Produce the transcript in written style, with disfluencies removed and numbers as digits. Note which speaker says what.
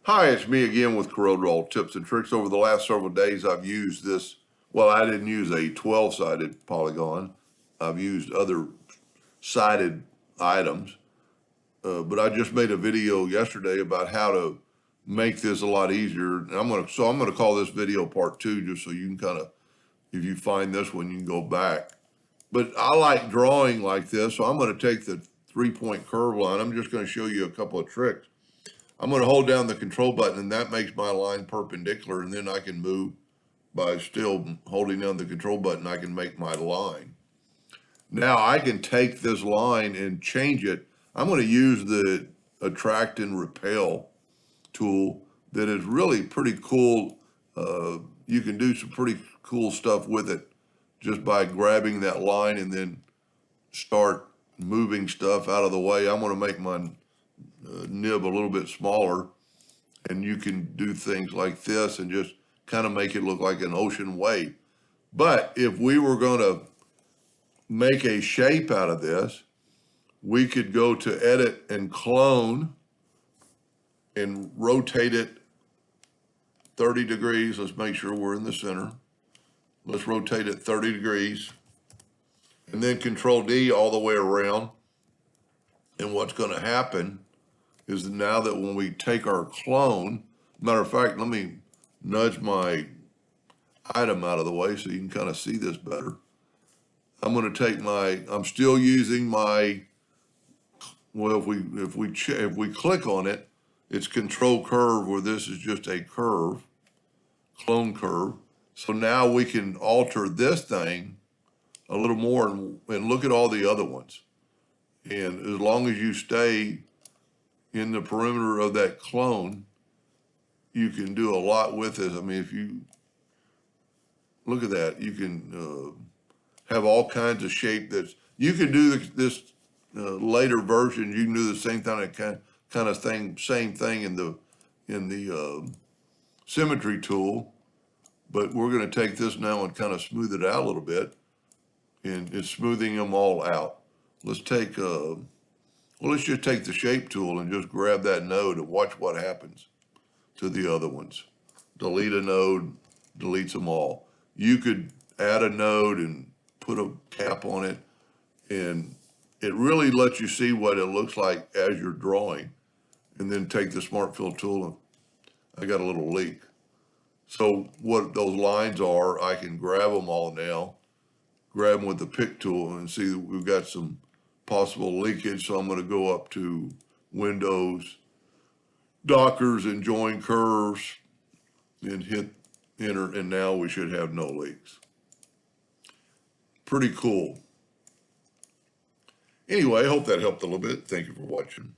Speaker 1: Hi, it's me again with Corel Draw Tips and Tricks. Over the last several days, I've used this. Well, I didn't use a 12-sided polygon. I've used other sided items, but I just made a video yesterday about how to make this a lot easier. And I'm gonna call this video part 2, just so you can kind of, if you find this one, you can go back. But I like drawing like this, so I'm going to take the 3-point curve line. I'm just going to show you a couple of tricks. I'm going to hold down the control button, and that makes my line perpendicular, and then I can move by still holding down the control button. I can make my line. Now I can take this line and change it. I'm going to use the attract and repel tool that is really pretty cool. You can do some pretty cool stuff with it just by grabbing that line and then start moving stuff out of the way. I'm going to make my nib a little bit smaller, and you can do things like this and just kind of make it look like an ocean wave. But if we were going to make a shape out of this, we could go to edit and clone and rotate it 30 degrees. Let's make sure we're in the center. Let's rotate it 30 degrees and then Control D all the way around. And what's going to happen is that now that when we take our clone, matter of fact, let me nudge my item out of the way so you can kind of see this better. I'm going to take I'm still using my, well, if we click on it, it's Control Curve, where this is just a curve, clone curve. So now we can alter this thing a little more and look at all the other ones. And as long as you stay in the perimeter of that clone, you can do a lot with this. I mean, if you look at that, you can have all kinds of shape you can do this later version. You can do the same kind of thing, same thing in the symmetry tool, but we're going to take this now and kind of smooth it out a little bit, and it's smoothing them all out. Let's take let's just take the shape tool and just grab that node and watch what happens to the other ones. Delete a node, deletes them all. You could add a node and put a cap on it, and it really lets you see what it looks like as you're drawing. And then take the Smart Fill tool, and I got a little leak. So what those lines are, I can grab them all now, grab them with the pick tool, and see that we've got some possible leakage. So I'm going to go up to Windows, Dockers, and Join Curves, and hit enter, and now we should have no leaks. Pretty cool. Anyway, I hope that helped a little bit. Thank you for watching.